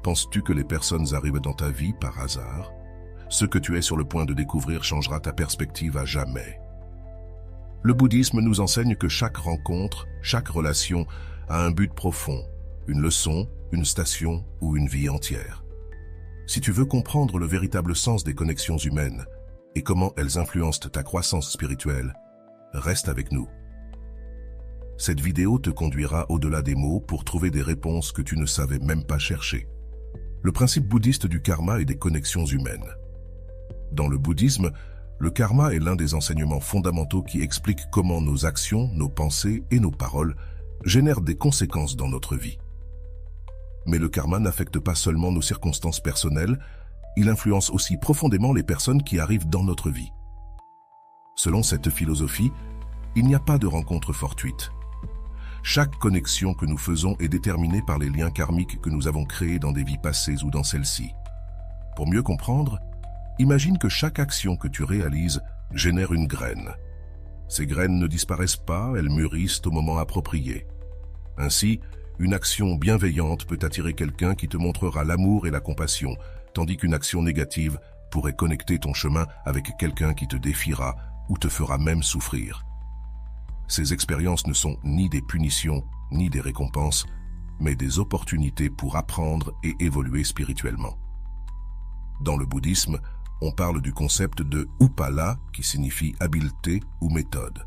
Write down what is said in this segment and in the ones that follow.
Penses-tu que les personnes arrivent dans ta vie par hasard? Ce que tu es sur le point de découvrir changera ta perspective à jamais. Le bouddhisme nous enseigne que chaque rencontre, chaque relation a un but profond, une leçon, une station ou une vie entière. Si tu veux comprendre le véritable sens des connexions humaines et comment elles influencent ta croissance spirituelle, reste avec nous. Cette vidéo te conduira au-delà des mots pour trouver des réponses que tu ne savais même pas chercher. Le principe bouddhiste du karma et des connexions humaines. Dans le bouddhisme, le karma est l'un des enseignements fondamentaux qui explique comment nos actions, nos pensées et nos paroles génèrent des conséquences dans notre vie. Mais le karma n'affecte pas seulement nos circonstances personnelles, il influence aussi profondément les personnes qui arrivent dans notre vie. Selon cette philosophie, il n'y a pas de rencontre fortuite. Chaque connexion que nous faisons est déterminée par les liens karmiques que nous avons créés dans des vies passées ou dans celles-ci. Pour mieux comprendre, imagine que chaque action que tu réalises génère une graine. Ces graines ne disparaissent pas, elles mûrissent au moment approprié. Ainsi, une action bienveillante peut attirer quelqu'un qui te montrera l'amour et la compassion, tandis qu'une action négative pourrait connecter ton chemin avec quelqu'un qui te défiera ou te fera même souffrir. Ces expériences ne sont ni des punitions, ni des récompenses, mais des opportunités pour apprendre et évoluer spirituellement. Dans le bouddhisme, on parle du concept de upala, qui signifie habileté ou méthode.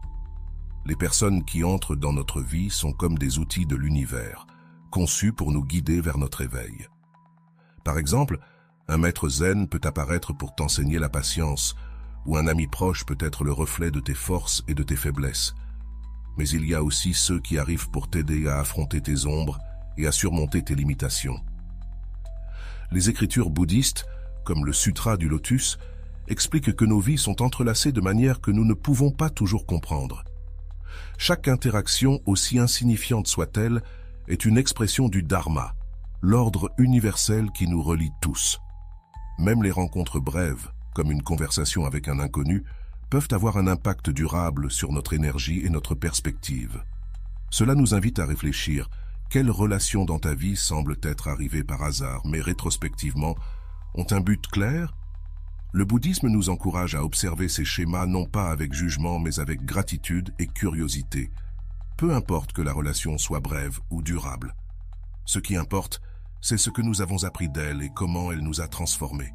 Les personnes qui entrent dans notre vie sont comme des outils de l'univers, conçus pour nous guider vers notre éveil. Par exemple, un maître zen peut apparaître pour t'enseigner la patience, ou un ami proche peut être le reflet de tes forces et de tes faiblesses. Mais il y a aussi ceux qui arrivent pour t'aider à affronter tes ombres et à surmonter tes limitations. Les écritures bouddhistes, comme le Sutra du Lotus, expliquent que nos vies sont entrelacées de manière que nous ne pouvons pas toujours comprendre. Chaque interaction, aussi insignifiante soit-elle, est une expression du Dharma, l'ordre universel qui nous relie tous. Même les rencontres brèves, comme une conversation avec un inconnu, peuvent avoir un impact durable sur notre énergie et notre perspective. Cela nous invite à réfléchir. Quelles relations dans ta vie semblent être arrivées par hasard, mais rétrospectivement, ont un but clair? Le bouddhisme nous encourage à observer ces schémas non pas avec jugement, mais avec gratitude et curiosité. Peu importe que la relation soit brève ou durable. Ce qui importe, c'est ce que nous avons appris d'elle et comment elle nous a transformés.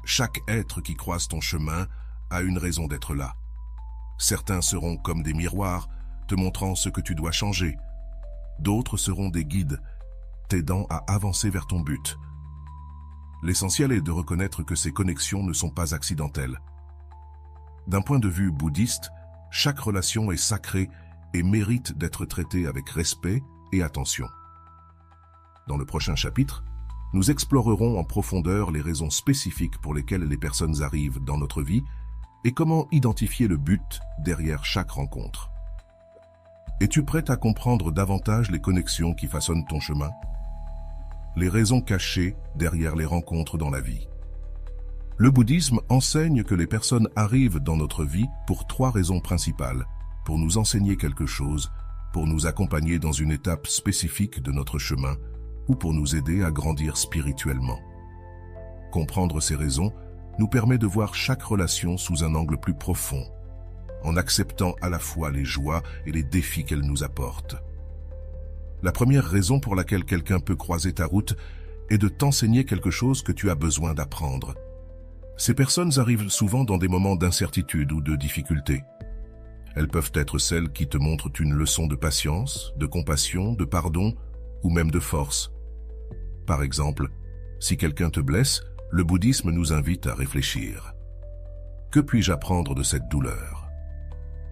Chaque être qui croise ton chemin a une raison d'être là. Certains seront comme des miroirs, te montrant ce que tu dois changer. D'autres seront des guides, t'aidant à avancer vers ton but. L'essentiel est de reconnaître que ces connexions ne sont pas accidentelles. D'un point de vue bouddhiste, chaque relation est sacrée et mérite d'être traitée avec respect et attention. Dans le prochain chapitre, nous explorerons en profondeur les raisons spécifiques pour lesquelles les personnes arrivent dans notre vie et comment identifier le but derrière chaque rencontre. Es-tu prêt à comprendre davantage les connexions qui façonnent ton chemin? Les raisons cachées derrière les rencontres dans la vie. Le bouddhisme enseigne que les personnes arrivent dans notre vie pour 3 raisons principales: pour nous enseigner quelque chose, pour nous accompagner dans une étape spécifique de notre chemin, ou pour nous aider à grandir spirituellement. Comprendre ces raisons nous permet de voir chaque relation sous un angle plus profond, en acceptant à la fois les joies et les défis qu'elles nous apportent. La première raison pour laquelle quelqu'un peut croiser ta route est de t'enseigner quelque chose que tu as besoin d'apprendre. Ces personnes arrivent souvent dans des moments d'incertitude ou de difficulté. Elles peuvent être celles qui te montrent une leçon de patience, de compassion, de pardon ou même de force. Par exemple, si quelqu'un te blesse, le bouddhisme nous invite à réfléchir. Que puis-je apprendre de cette douleur?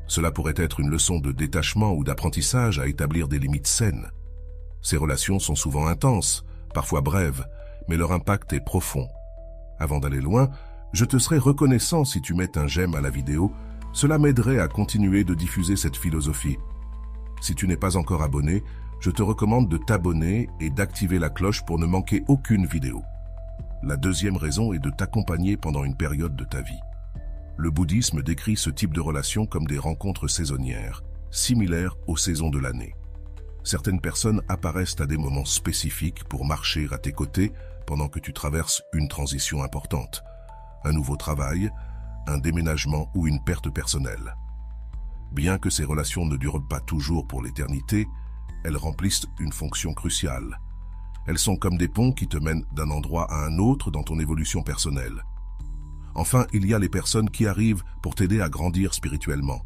Cela pourrait être une leçon de détachement ou d'apprentissage à établir des limites saines. Ces relations sont souvent intenses, parfois brèves, mais leur impact est profond. Avant d'aller loin, je te serais reconnaissant si tu mets un j'aime à la vidéo. Cela m'aiderait à continuer de diffuser cette philosophie. Si tu n'es pas encore abonné, je te recommande de t'abonner et d'activer la cloche pour ne manquer aucune vidéo. La deuxième raison est de t'accompagner pendant une période de ta vie. Le bouddhisme décrit ce type de relation comme des rencontres saisonnières, similaires aux saisons de l'année. Certaines personnes apparaissent à des moments spécifiques pour marcher à tes côtés, pendant que tu traverses une transition importante, un nouveau travail, un déménagement ou une perte personnelle. Bien que ces relations ne durent pas toujours pour l'éternité, elles remplissent une fonction cruciale. Elles sont comme des ponts qui te mènent d'un endroit à un autre dans ton évolution personnelle. Enfin, il y a les personnes qui arrivent pour t'aider à grandir spirituellement.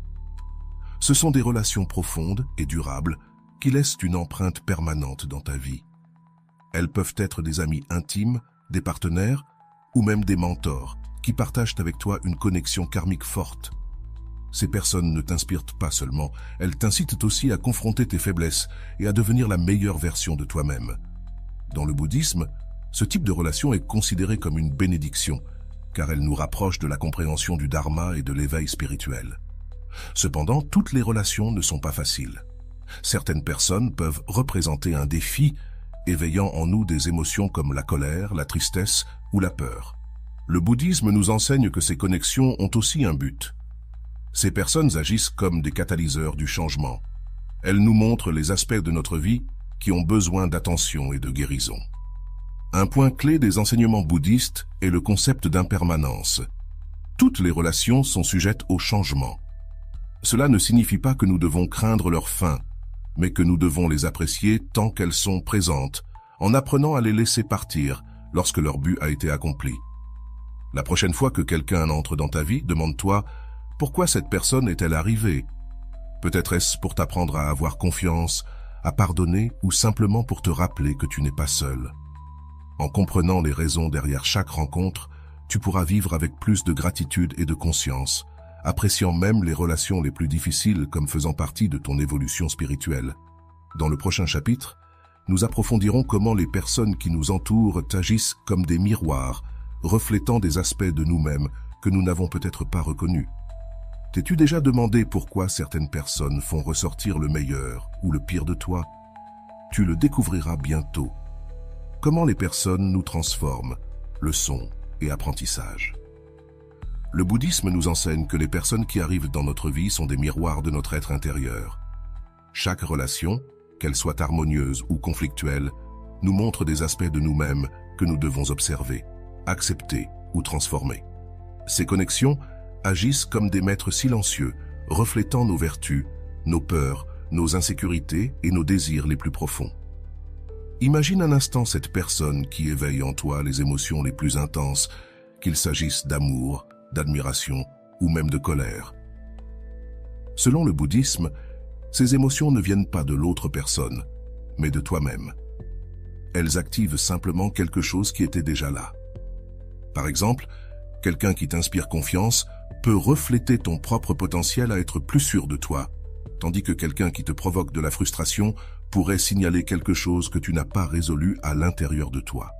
Ce sont des relations profondes et durables qui laissent une empreinte permanente dans ta vie. Elles peuvent être des amis intimes, des partenaires ou même des mentors qui partagent avec toi une connexion karmique forte. Ces personnes ne t'inspirent pas seulement, elles t'incitent aussi à confronter tes faiblesses et à devenir la meilleure version de toi-même. Dans le bouddhisme, ce type de relation est considéré comme une bénédiction, car elle nous rapproche de la compréhension du dharma et de l'éveil spirituel. Cependant, toutes les relations ne sont pas faciles. Certaines personnes peuvent représenter un défi, éveillant en nous des émotions comme la colère, la tristesse ou la peur. Le bouddhisme nous enseigne que ces connexions ont aussi un but. Ces personnes agissent comme des catalyseurs du changement. Elles nous montrent les aspects de notre vie qui ont besoin d'attention et de guérison. Un point clé des enseignements bouddhistes est le concept d'impermanence. Toutes les relations sont sujettes au changement. Cela ne signifie pas que nous devons craindre leur fin, mais que nous devons les apprécier tant qu'elles sont présentes, en apprenant à les laisser partir lorsque leur but a été accompli. La prochaine fois que quelqu'un entre dans ta vie, demande-toi pourquoi cette personne est-elle arrivée. Peut-être est-ce pour t'apprendre à avoir confiance, à pardonner ou simplement pour te rappeler que tu n'es pas seul. En comprenant les raisons derrière chaque rencontre, tu pourras vivre avec plus de gratitude et de conscience, appréciant même les relations les plus difficiles comme faisant partie de ton évolution spirituelle. Dans le prochain chapitre, nous approfondirons comment les personnes qui nous entourent agissent comme des miroirs, reflétant des aspects de nous-mêmes que nous n'avons peut-être pas reconnus. T'es-tu déjà demandé pourquoi certaines personnes font ressortir le meilleur ou le pire de toi? Tu le découvriras bientôt. Comment les personnes nous transforment, leçons et apprentissage. Le bouddhisme nous enseigne que les personnes qui arrivent dans notre vie sont des miroirs de notre être intérieur. Chaque relation, qu'elle soit harmonieuse ou conflictuelle, nous montre des aspects de nous-mêmes que nous devons observer, accepter ou transformer. Ces connexions agissent comme des maîtres silencieux, reflétant nos vertus, nos peurs, nos insécurités et nos désirs les plus profonds. Imagine un instant cette personne qui éveille en toi les émotions les plus intenses, qu'il s'agisse d'amour, d'admiration ou même de colère. Selon le bouddhisme, ces émotions ne viennent pas de l'autre personne, mais de toi-même. Elles activent simplement quelque chose qui était déjà là. Par exemple, quelqu'un qui t'inspire confiance peut refléter ton propre potentiel à être plus sûr de toi, tandis que quelqu'un qui te provoque de la frustration pourrait signaler quelque chose que tu n'as pas résolu à l'intérieur de toi.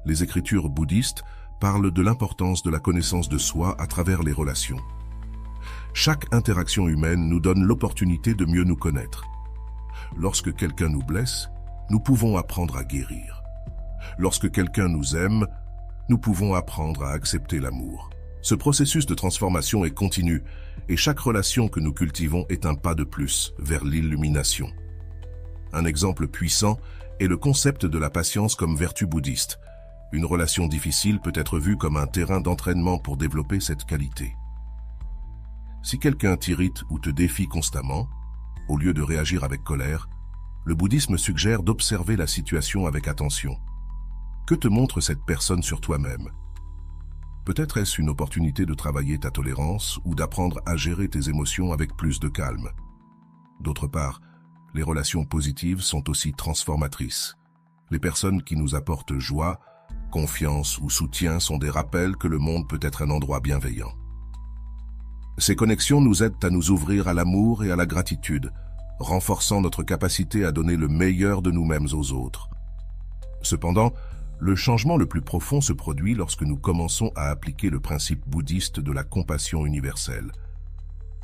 Les écritures bouddhistes parlent de l'importance de la connaissance de soi à travers les relations. Chaque interaction humaine nous donne l'opportunité de mieux nous connaître. Lorsque quelqu'un nous blesse, nous pouvons apprendre à guérir. Lorsque quelqu'un nous aime, nous pouvons apprendre à accepter l'amour. Ce processus de transformation est continu et chaque relation que nous cultivons est un pas de plus vers l'illumination. Un exemple puissant est le concept de la patience comme vertu bouddhiste. Une relation difficile peut être vue comme un terrain d'entraînement pour développer cette qualité. Si quelqu'un t'irrite ou te défie constamment, au lieu de réagir avec colère, le bouddhisme suggère d'observer la situation avec attention. Que te montre cette personne sur toi-même? Peut-être est-ce une opportunité de travailler ta tolérance ou d'apprendre à gérer tes émotions avec plus de calme. D'autre part, les relations positives sont aussi transformatrices. Les personnes qui nous apportent joie, confiance ou soutien sont des rappels que le monde peut être un endroit bienveillant. Ces connexions nous aident à nous ouvrir à l'amour et à la gratitude, renforçant notre capacité à donner le meilleur de nous-mêmes aux autres. Cependant, le changement le plus profond se produit lorsque nous commençons à appliquer le principe bouddhiste de la compassion universelle.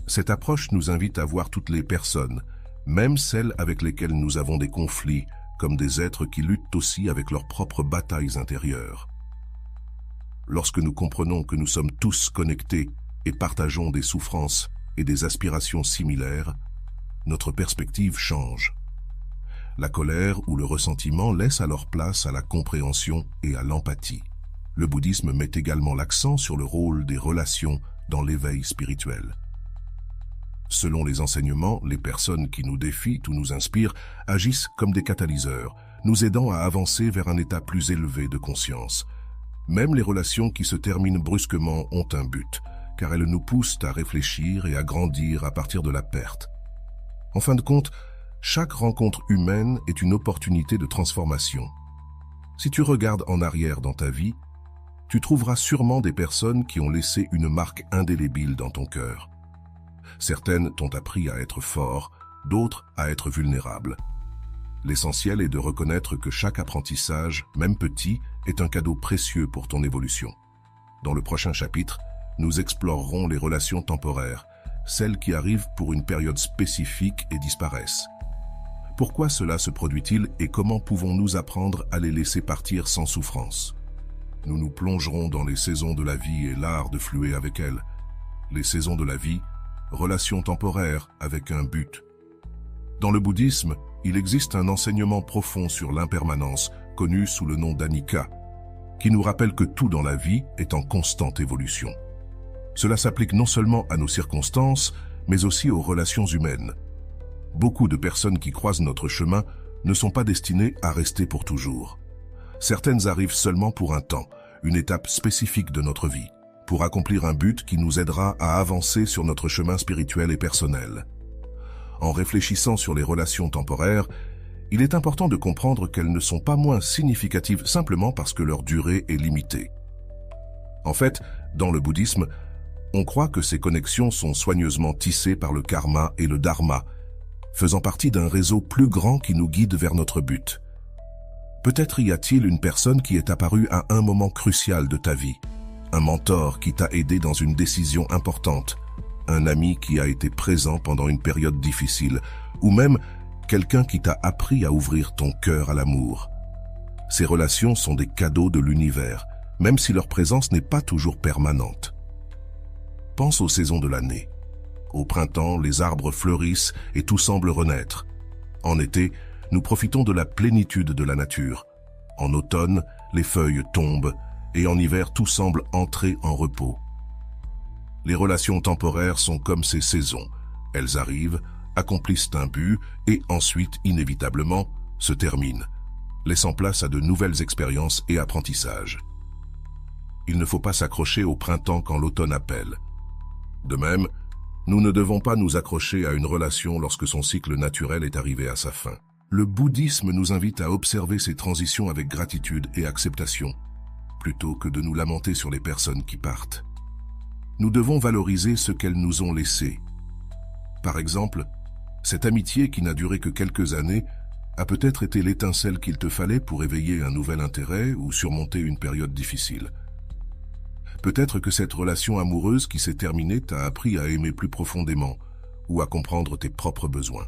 Cette approche nous invite à voir toutes les personnes, même celles avec lesquelles nous avons des conflits, comme des êtres qui luttent aussi avec leurs propres batailles intérieures. Lorsque nous comprenons que nous sommes tous connectés et partageons des souffrances et des aspirations similaires, notre perspective change. la colère ou le ressentiment laissent alors place à la compréhension et à l'empathie. Le bouddhisme met également l'accent sur le rôle des relations dans l'éveil spirituel. Selon les enseignements, les personnes qui nous défient ou nous inspirent agissent comme des catalyseurs, nous aidant à avancer vers un état plus élevé de conscience. Même les relations qui se terminent brusquement ont un but, car elles nous poussent à réfléchir et à grandir à partir de la perte. En fin de compte, chaque rencontre humaine est une opportunité de transformation. Si tu regardes en arrière dans ta vie, tu trouveras sûrement des personnes qui ont laissé une marque indélébile dans ton cœur. Certaines t'ont appris à être fort, d'autres à être vulnérable. L'essentiel est de reconnaître que chaque apprentissage, même petit, est un cadeau précieux pour ton évolution. Dans le prochain chapitre, nous explorerons les relations temporaires, celles qui arrivent pour une période spécifique et disparaissent. Pourquoi cela se produit-il et comment pouvons-nous apprendre à les laisser partir sans souffrance? Nous nous plongerons dans les saisons de la vie et l'art de fluer avec elles. Les saisons de la vie, relations temporaires avec un but. Dans le bouddhisme, il existe un enseignement profond sur l'impermanence, connu sous le nom d'Anicca, qui nous rappelle que tout dans la vie est en constante évolution. Cela s'applique non seulement à nos circonstances, mais aussi aux relations humaines. Beaucoup de personnes qui croisent notre chemin ne sont pas destinées à rester pour toujours. Certaines arrivent seulement pour un temps, une étape spécifique de notre vie, pour accomplir un but qui nous aidera à avancer sur notre chemin spirituel et personnel. En réfléchissant sur les relations temporaires, il est important de comprendre qu'elles ne sont pas moins significatives simplement parce que leur durée est limitée. En fait, dans le bouddhisme, on croit que ces connexions sont soigneusement tissées par le karma et le dharma, faisant partie d'un réseau plus grand qui nous guide vers notre but. Peut-être y a-t-il une personne qui est apparue à un moment crucial de ta vie, un mentor qui t'a aidé dans une décision importante, un ami qui a été présent pendant une période difficile, ou même quelqu'un qui t'a appris à ouvrir ton cœur à l'amour. Ces relations sont des cadeaux de l'univers, même si leur présence n'est pas toujours permanente. Pense aux saisons de l'année. Au printemps, les arbres fleurissent et tout semble renaître. En été, nous profitons de la plénitude de la nature. En automne, les feuilles tombent et en hiver, tout semble entrer en repos. Les relations temporaires sont comme ces saisons. Elles arrivent, accomplissent un but et ensuite, inévitablement, se terminent, laissant place à de nouvelles expériences et apprentissages. Il ne faut pas s'accrocher au printemps quand l'automne appelle. De même, nous ne devons pas nous accrocher à une relation lorsque son cycle naturel est arrivé à sa fin. Le bouddhisme nous invite à observer ces transitions avec gratitude et acceptation, plutôt que de nous lamenter sur les personnes qui partent. Nous devons valoriser ce qu'elles nous ont laissé. Par exemple, cette amitié qui n'a duré que quelques années a peut-être été l'étincelle qu'il te fallait pour éveiller un nouvel intérêt ou surmonter une période difficile. Peut-être que cette relation amoureuse qui s'est terminée t'a appris à aimer plus profondément ou à comprendre tes propres besoins.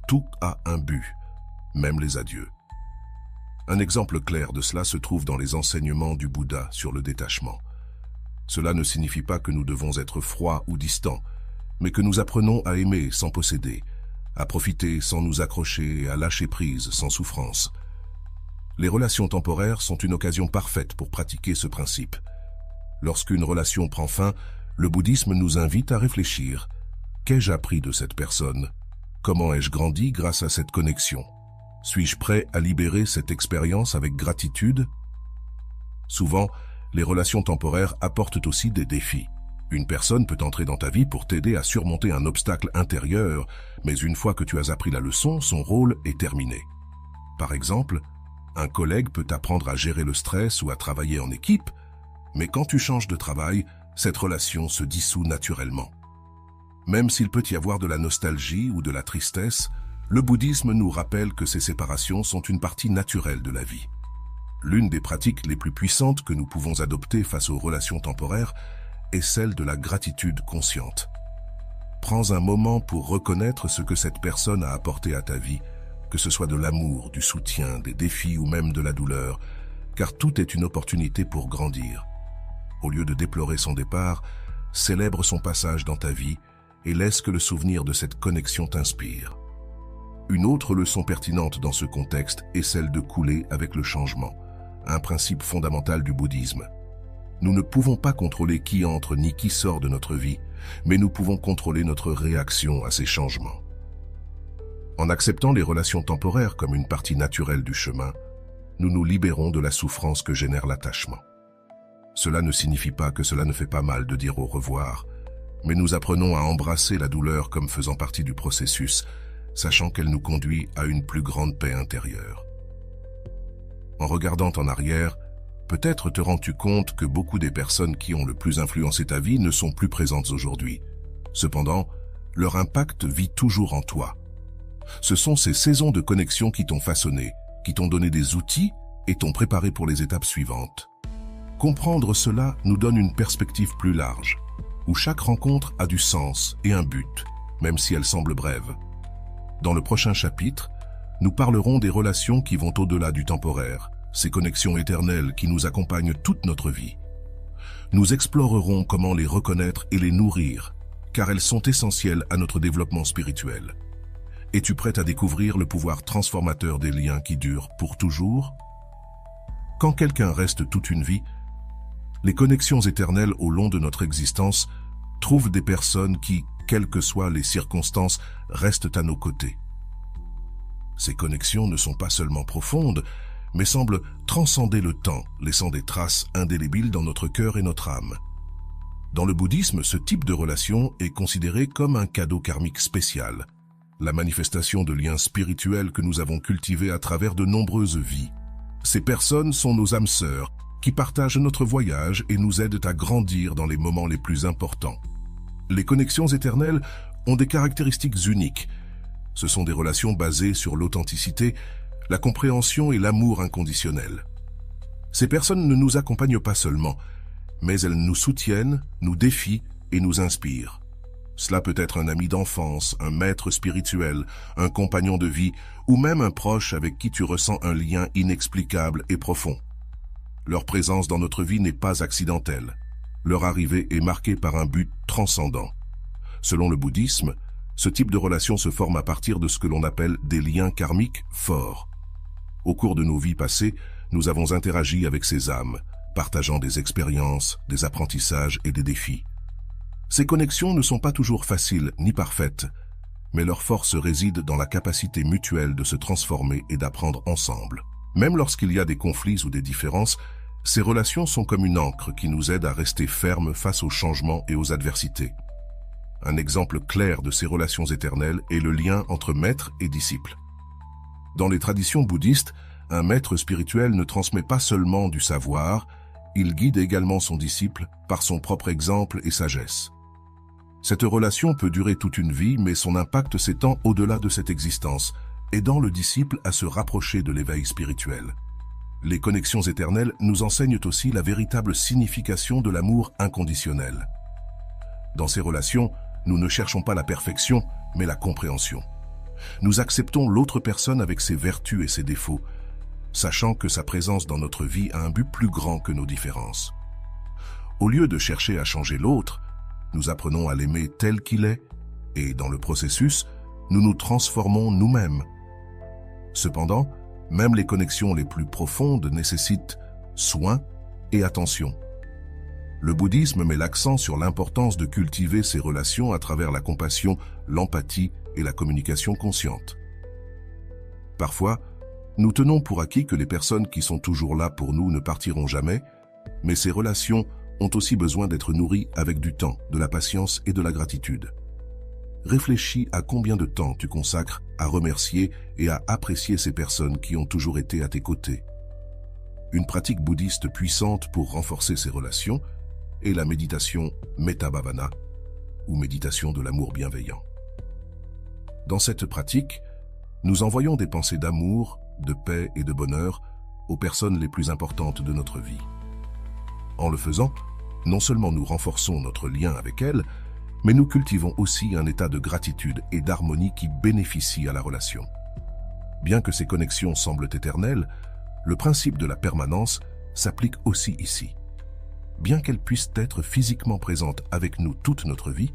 Tout a un but, même les adieux. Un exemple clair de cela se trouve dans les enseignements du Bouddha sur le détachement. Cela ne signifie pas que nous devons être froids ou distants, mais que nous apprenons à aimer sans posséder, à profiter sans nous accrocher et à lâcher prise sans souffrance. Les relations temporaires sont une occasion parfaite pour pratiquer ce principe. Lorsqu'une relation prend fin, le bouddhisme nous invite à réfléchir. Qu'ai-je appris de cette personne? Comment ai-je grandi grâce à cette connexion? Suis-je prêt à libérer cette expérience avec gratitude? Souvent, les relations temporaires apportent aussi des défis. Une personne peut entrer dans ta vie pour t'aider à surmonter un obstacle intérieur, mais une fois que tu as appris la leçon, son rôle est terminé. Par exemple, un collègue peut t'apprendre à gérer le stress ou à travailler en équipe, mais quand tu changes de travail, cette relation se dissout naturellement. Même s'il peut y avoir de la nostalgie ou de la tristesse, le bouddhisme nous rappelle que ces séparations sont une partie naturelle de la vie. L'une des pratiques les plus puissantes que nous pouvons adopter face aux relations temporaires est celle de la gratitude consciente. Prends un moment pour reconnaître ce que cette personne a apporté à ta vie, que ce soit de l'amour, du soutien, des défis ou même de la douleur, car tout est une opportunité pour grandir. Au lieu de déplorer son départ, célèbre son passage dans ta vie et laisse que le souvenir de cette connexion t'inspire. Une autre leçon pertinente dans ce contexte est celle de couler avec le changement, un principe fondamental du bouddhisme. Nous ne pouvons pas contrôler qui entre ni qui sort de notre vie, mais nous pouvons contrôler notre réaction à ces changements. En acceptant les relations temporaires comme une partie naturelle du chemin, nous nous libérons de la souffrance que génère l'attachement. Cela ne signifie pas que cela ne fait pas mal de dire au revoir, mais nous apprenons à embrasser la douleur comme faisant partie du processus, sachant qu'elle nous conduit à une plus grande paix intérieure. En regardant en arrière, peut-être te rends-tu compte que beaucoup des personnes qui ont le plus influencé ta vie ne sont plus présentes aujourd'hui. Cependant, leur impact vit toujours en toi. Ce sont ces saisons de connexion qui t'ont façonné, qui t'ont donné des outils et t'ont préparé pour les étapes suivantes. Comprendre cela nous donne une perspective plus large, où chaque rencontre a du sens et un but, même si elle semble brève. Dans le prochain chapitre, nous parlerons des relations qui vont au-delà du temporaire, ces connexions éternelles qui nous accompagnent toute notre vie. Nous explorerons comment les reconnaître et les nourrir, car elles sont essentielles à notre développement spirituel. Es-tu prête à découvrir le pouvoir transformateur des liens qui durent pour toujours? Quand quelqu'un reste toute une vie, les connexions éternelles au long de notre existence trouvent des personnes qui, quelles que soient les circonstances, restent à nos côtés. Ces connexions ne sont pas seulement profondes, mais semblent transcender le temps, laissant des traces indélébiles dans notre cœur et notre âme. Dans le bouddhisme, ce type de relation est considéré comme un cadeau karmique spécial, la manifestation de liens spirituels que nous avons cultivés à travers de nombreuses vies. Ces personnes sont nos âmes sœurs, qui partagent notre voyage et nous aident à grandir dans les moments les plus importants. Les connexions éternelles ont des caractéristiques uniques. Ce sont des relations basées sur l'authenticité, la compréhension et l'amour inconditionnel. Ces personnes ne nous accompagnent pas seulement, mais elles nous soutiennent, nous défient et nous inspirent. Cela peut être un ami d'enfance, un maître spirituel, un compagnon de vie ou même un proche avec qui tu ressens un lien inexplicable et profond. Leur présence dans notre vie n'est pas accidentelle. Leur arrivée est marquée par un but transcendant. Selon le bouddhisme, ce type de relation se forme à partir de ce que l'on appelle des liens karmiques forts. Au cours de nos vies passées, nous avons interagi avec ces âmes, partageant des expériences, des apprentissages et des défis. Ces connexions ne sont pas toujours faciles ni parfaites, mais leur force réside dans la capacité mutuelle de se transformer et d'apprendre ensemble. Même lorsqu'il y a des conflits ou des différences, ces relations sont comme une ancre qui nous aide à rester fermes face aux changements et aux adversités. Un exemple clair de ces relations éternelles est le lien entre maître et disciple. Dans les traditions bouddhistes, un maître spirituel ne transmet pas seulement du savoir, il guide également son disciple par son propre exemple et sagesse. Cette relation peut durer toute une vie, mais son impact s'étend au-delà de cette existence, aidant le disciple à se rapprocher de l'éveil spirituel. Les connexions éternelles nous enseignent aussi la véritable signification de l'amour inconditionnel. Dans ces relations, nous ne cherchons pas la perfection, mais la compréhension. Nous acceptons l'autre personne avec ses vertus et ses défauts, sachant que sa présence dans notre vie a un but plus grand que nos différences. Au lieu de chercher à changer l'autre, nous apprenons à l'aimer tel qu'il est, et dans le processus, nous nous transformons nous-mêmes. Cependant, même les connexions les plus profondes nécessitent soin et attention. Le bouddhisme met l'accent sur l'importance de cultiver ces relations à travers la compassion, l'empathie et la communication consciente. Parfois, nous tenons pour acquis que les personnes qui sont toujours là pour nous ne partiront jamais, mais ces relations ont aussi besoin d'être nourries avec du temps, de la patience et de la gratitude. Réfléchis à combien de temps tu consacres à remercier et à apprécier ces personnes qui ont toujours été à tes côtés. Une pratique bouddhiste puissante pour renforcer ces relations est la méditation Metta Bhavana, ou méditation de l'amour bienveillant. Dans cette pratique, nous envoyons des pensées d'amour, de paix et de bonheur aux personnes les plus importantes de notre vie. En le faisant, non seulement nous renforçons notre lien avec elles, mais nous cultivons aussi un état de gratitude et d'harmonie qui bénéficie à la relation. Bien que ces connexions semblent éternelles, le principe de la permanence s'applique aussi ici. Bien qu'elles puissent être physiquement présentes avec nous toute notre vie,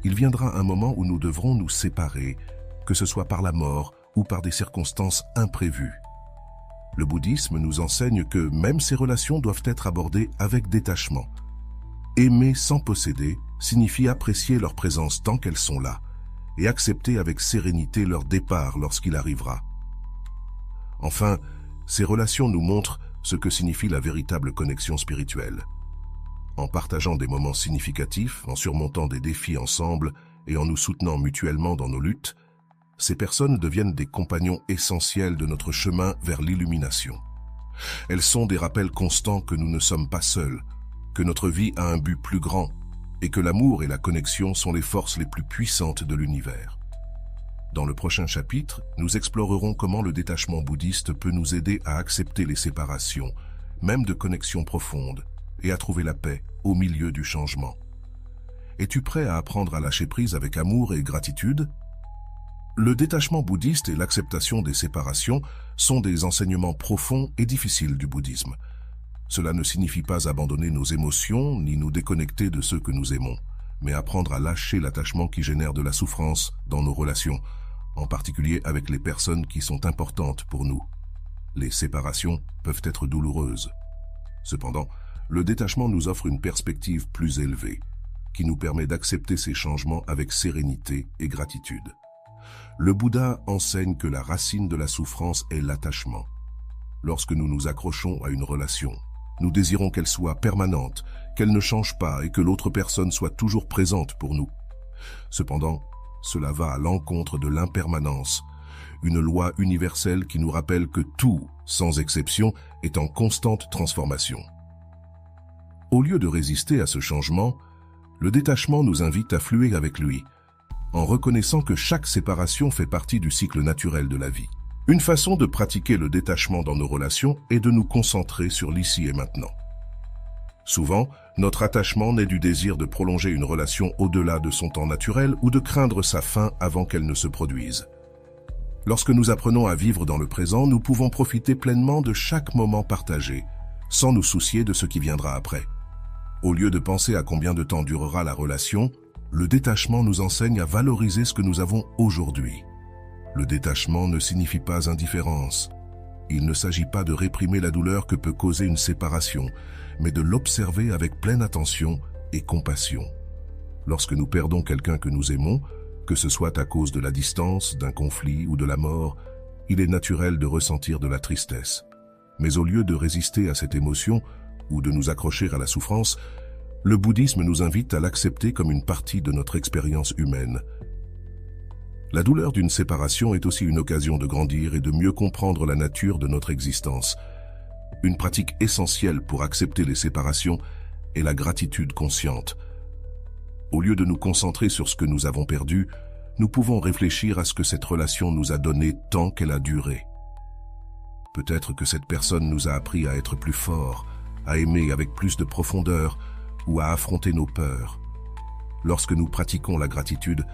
il viendra un moment où nous devrons nous séparer, que ce soit par la mort, ou par des circonstances imprévues. Le bouddhisme nous enseigne que même ces relations doivent être abordées avec détachement. Aimer sans posséder signifie apprécier leur présence tant qu'elles sont là et accepter avec sérénité leur départ lorsqu'il arrivera. Enfin, ces relations nous montrent ce que signifie la véritable connexion spirituelle. En partageant des moments significatifs, en surmontant des défis ensemble et en nous soutenant mutuellement dans nos luttes, ces personnes deviennent des compagnons essentiels de notre chemin vers l'illumination. Elles sont des rappels constants que nous ne sommes pas seuls, que notre vie a un but plus grand et que l'amour et la connexion sont les forces les plus puissantes de l'univers. Dans le prochain chapitre, nous explorerons comment le détachement bouddhiste peut nous aider à accepter les séparations, même de connexions profondes, et à trouver la paix au milieu du changement. Es-tu prêt à apprendre à lâcher prise avec amour et gratitude? Le détachement bouddhiste et l'acceptation des séparations sont des enseignements profonds et difficiles du bouddhisme. Cela ne signifie pas abandonner nos émotions ni nous déconnecter de ceux que nous aimons, mais apprendre à lâcher l'attachement qui génère de la souffrance dans nos relations, en particulier avec les personnes qui sont importantes pour nous. Les séparations peuvent être douloureuses. Cependant, le détachement nous offre une perspective plus élevée, qui nous permet d'accepter ces changements avec sérénité et gratitude. Le Bouddha enseigne que la racine de la souffrance est l'attachement. Lorsque nous nous accrochons à une relation, nous désirons qu'elle soit permanente, qu'elle ne change pas et que l'autre personne soit toujours présente pour nous. Cependant, cela va à l'encontre de l'impermanence, une loi universelle qui nous rappelle que tout, sans exception, est en constante transformation. Au lieu de résister à ce changement, le détachement nous invite à fluer avec lui, en reconnaissant que chaque séparation fait partie du cycle naturel de la vie. Une façon de pratiquer le détachement dans nos relations est de nous concentrer sur l'ici et maintenant. Souvent, notre attachement naît du désir de prolonger une relation au-delà de son temps naturel ou de craindre sa fin avant qu'elle ne se produise. Lorsque nous apprenons à vivre dans le présent, nous pouvons profiter pleinement de chaque moment partagé, sans nous soucier de ce qui viendra après. Au lieu de penser à combien de temps durera la relation, le détachement nous enseigne à valoriser ce que nous avons aujourd'hui. Le détachement ne signifie pas indifférence. Il ne s'agit pas de réprimer la douleur que peut causer une séparation, mais de l'observer avec pleine attention et compassion. Lorsque nous perdons quelqu'un que nous aimons, que ce soit à cause de la distance, d'un conflit ou de la mort, il est naturel de ressentir de la tristesse. Mais au lieu de résister à cette émotion ou de nous accrocher à la souffrance, le bouddhisme nous invite à l'accepter comme une partie de notre expérience humaine. La douleur d'une séparation est aussi une occasion de grandir et de mieux comprendre la nature de notre existence. Une pratique essentielle pour accepter les séparations est la gratitude consciente. Au lieu de nous concentrer sur ce que nous avons perdu, nous pouvons réfléchir à ce que cette relation nous a donné tant qu'elle a duré. Peut-être que cette personne nous a appris à être plus forts, à aimer avec plus de profondeur ou à affronter nos peurs. Lorsque nous pratiquons la gratitude,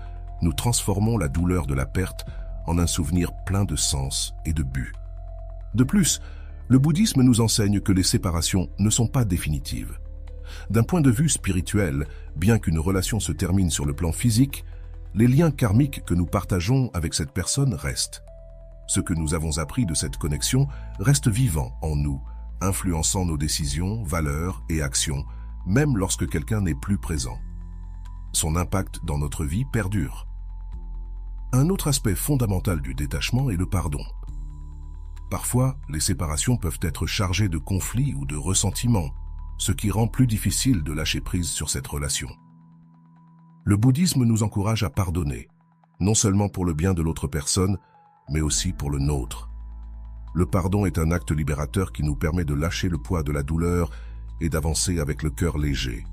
nous transformons la douleur de la perte en un souvenir plein de sens et de but. De plus, le bouddhisme nous enseigne que les séparations ne sont pas définitives. D'un point de vue spirituel, bien qu'une relation se termine sur le plan physique, les liens karmiques que nous partageons avec cette personne restent. Ce que nous avons appris de cette connexion reste vivant en nous, influençant nos décisions, valeurs et actions, même lorsque quelqu'un n'est plus présent. Son impact dans notre vie perdure. Un autre aspect fondamental du détachement est le pardon. Parfois, les séparations peuvent être chargées de conflits ou de ressentiments, ce qui rend plus difficile de lâcher prise sur cette relation. Le bouddhisme nous encourage à pardonner, non seulement pour le bien de l'autre personne, mais aussi pour le nôtre. Le pardon est un acte libérateur qui nous permet de lâcher le poids de la douleur et d'avancer avec le cœur léger.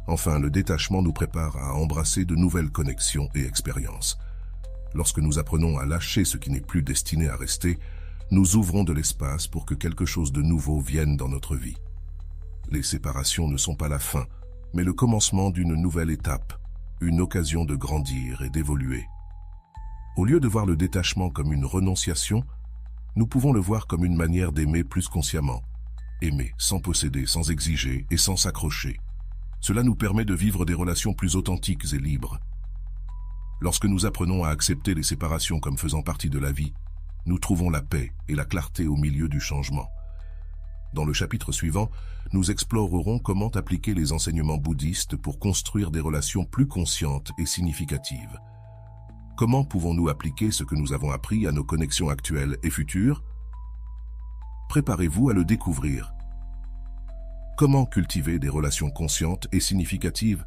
Enfin, le détachement nous prépare à embrasser de nouvelles connexions et expériences. Lorsque nous apprenons à lâcher ce qui n'est plus destiné à rester, nous ouvrons de l'espace pour que quelque chose de nouveau vienne dans notre vie. Les séparations ne sont pas la fin, mais le commencement d'une nouvelle étape, une occasion de grandir et d'évoluer. Au lieu de voir le détachement comme une renonciation, nous pouvons le voir comme une manière d'aimer plus consciemment. Aimer sans posséder, sans exiger et sans s'accrocher. Cela nous permet de vivre des relations plus authentiques et libres. Lorsque nous apprenons à accepter les séparations comme faisant partie de la vie, nous trouvons la paix et la clarté au milieu du changement. Dans le chapitre suivant, nous explorerons comment appliquer les enseignements bouddhistes pour construire des relations plus conscientes et significatives. Comment pouvons-nous appliquer ce que nous avons appris à nos connexions actuelles et futures? Préparez-vous à le découvrir. Comment cultiver des relations conscientes et significatives?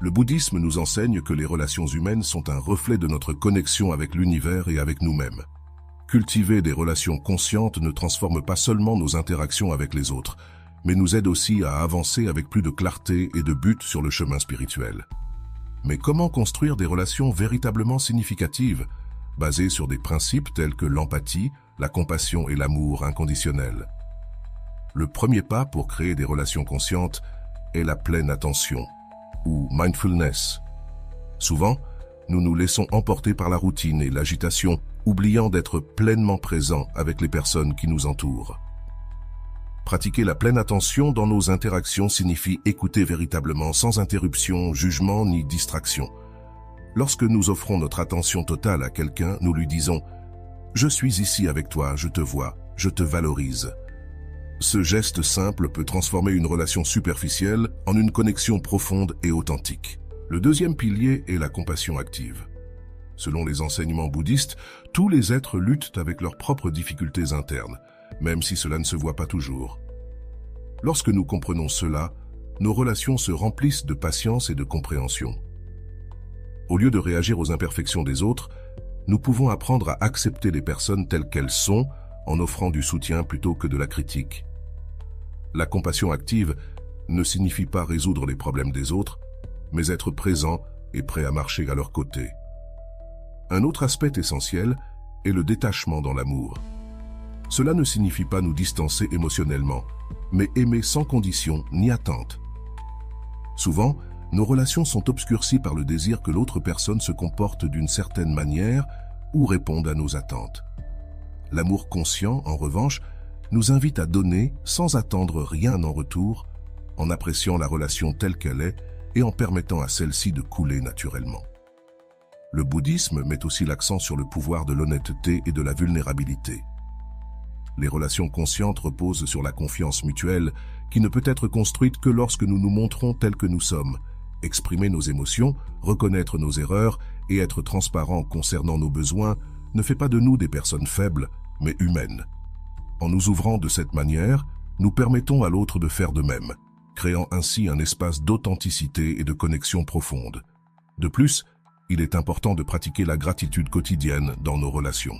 Le bouddhisme nous enseigne que les relations humaines sont un reflet de notre connexion avec l'univers et avec nous-mêmes. Cultiver des relations conscientes ne transforme pas seulement nos interactions avec les autres, mais nous aide aussi à avancer avec plus de clarté et de but sur le chemin spirituel. Mais comment construire des relations véritablement significatives, basées sur des principes tels que l'empathie, la compassion et l'amour inconditionnel? Le premier pas pour créer des relations conscientes est la pleine attention, ou mindfulness. Souvent, nous nous laissons emporter par la routine et l'agitation, oubliant d'être pleinement présents avec les personnes qui nous entourent. Pratiquer la pleine attention dans nos interactions signifie écouter véritablement sans interruption, jugement ni distraction. Lorsque nous offrons notre attention totale à quelqu'un, nous lui disons « Je suis ici avec toi, je te vois, je te valorise ». Ce geste simple peut transformer une relation superficielle en une connexion profonde et authentique. Le deuxième pilier est la compassion active. Selon les enseignements bouddhistes, tous les êtres luttent avec leurs propres difficultés internes, même si cela ne se voit pas toujours. Lorsque nous comprenons cela, nos relations se remplissent de patience et de compréhension. Au lieu de réagir aux imperfections des autres, nous pouvons apprendre à accepter les personnes telles qu'elles sont en offrant du soutien plutôt que de la critique. La compassion active ne signifie pas résoudre les problèmes des autres, mais être présent et prêt à marcher à leur côté. Un autre aspect essentiel est le détachement dans l'amour. Cela ne signifie pas nous distancer émotionnellement, mais aimer sans condition ni attente. Souvent, nos relations sont obscurcies par le désir que l'autre personne se comporte d'une certaine manière ou réponde à nos attentes. L'amour conscient, en revanche, nous invite à donner sans attendre rien en retour, en appréciant la relation telle qu'elle est et en permettant à celle-ci de couler naturellement. Le bouddhisme met aussi l'accent sur le pouvoir de l'honnêteté et de la vulnérabilité. Les relations conscientes reposent sur la confiance mutuelle qui ne peut être construite que lorsque nous nous montrons tels que nous sommes. Exprimer nos émotions, reconnaître nos erreurs et être transparent concernant nos besoins ne fait pas de nous des personnes faibles, mais humaines. En nous ouvrant de cette manière, nous permettons à l'autre de faire de même, créant ainsi un espace d'authenticité et de connexion profonde. De plus, il est important de pratiquer la gratitude quotidienne dans nos relations.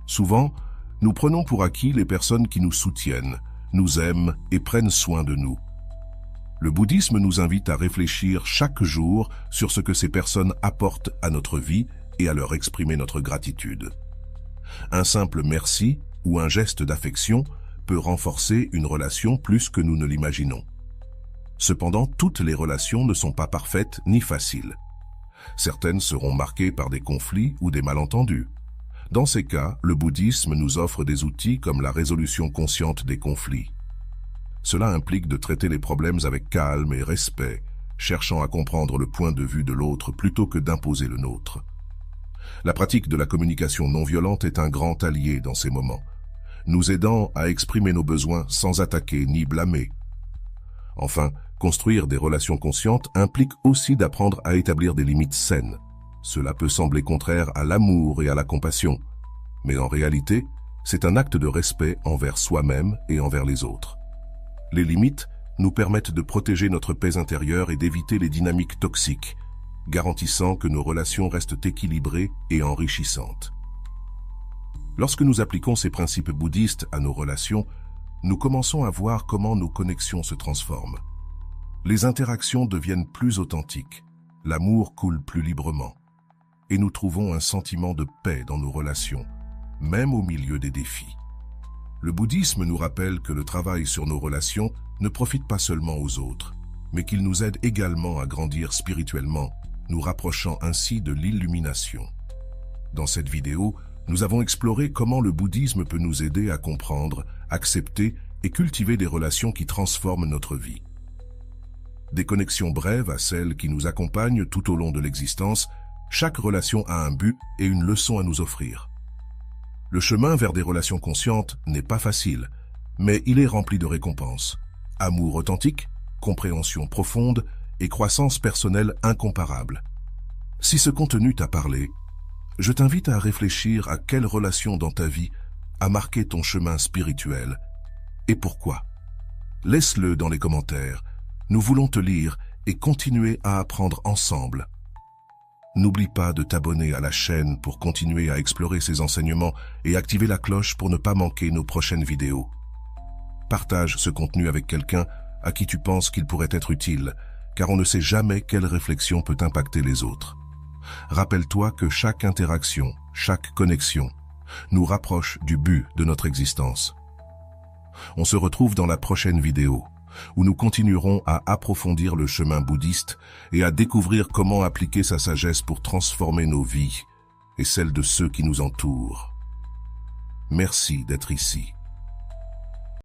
Souvent, nous prenons pour acquis les personnes qui nous soutiennent, nous aiment et prennent soin de nous. Le bouddhisme nous invite à réfléchir chaque jour sur ce que ces personnes apportent à notre vie et à leur exprimer notre gratitude. Un simple merci ou un geste d'affection peut renforcer une relation plus que nous ne l'imaginons. Cependant, toutes les relations ne sont pas parfaites ni faciles. Certaines seront marquées par des conflits ou des malentendus. Dans ces cas, le bouddhisme nous offre des outils comme la résolution consciente des conflits. Cela implique de traiter les problèmes avec calme et respect, cherchant à comprendre le point de vue de l'autre plutôt que d'imposer le nôtre. La pratique de la communication non violente est un grand allié dans ces moments, nous aidant à exprimer nos besoins sans attaquer ni blâmer. Enfin, construire des relations conscientes implique aussi d'apprendre à établir des limites saines. Cela peut sembler contraire à l'amour et à la compassion, mais en réalité, c'est un acte de respect envers soi-même et envers les autres. Les limites nous permettent de protéger notre paix intérieure et d'éviter les dynamiques toxiques, garantissant que nos relations restent équilibrées et enrichissantes. Lorsque nous appliquons ces principes bouddhistes à nos relations, nous commençons à voir comment nos connexions se transforment. Les interactions deviennent plus authentiques, l'amour coule plus librement, et nous trouvons un sentiment de paix dans nos relations, même au milieu des défis. Le bouddhisme nous rappelle que le travail sur nos relations ne profite pas seulement aux autres, mais qu'il nous aide également à grandir spirituellement, nous rapprochant ainsi de l'illumination. Dans cette vidéo, nous avons exploré comment le bouddhisme peut nous aider à comprendre, accepter et cultiver des relations qui transforment notre vie. Des connexions brèves à celles qui nous accompagnent tout au long de l'existence, chaque relation a un but et une leçon à nous offrir. Le chemin vers des relations conscientes n'est pas facile, mais il est rempli de récompenses. Amour authentique, compréhension profonde et croissance personnelle incomparable. Si ce contenu t'a parlé, je t'invite à réfléchir à quelle relation dans ta vie a marqué ton chemin spirituel et pourquoi. Laisse-le dans les commentaires. Nous voulons te lire et continuer à apprendre ensemble. N'oublie pas de t'abonner à la chaîne pour continuer à explorer ces enseignements et activer la cloche pour ne pas manquer nos prochaines vidéos. Partage ce contenu avec quelqu'un à qui tu penses qu'il pourrait être utile, car on ne sait jamais quelle réflexion peut impacter les autres. Rappelle-toi que chaque interaction, chaque connexion, nous rapproche du but de notre existence. On se retrouve dans la prochaine vidéo, où nous continuerons à approfondir le chemin bouddhiste et à découvrir comment appliquer sa sagesse pour transformer nos vies et celles de ceux qui nous entourent. Merci d'être ici.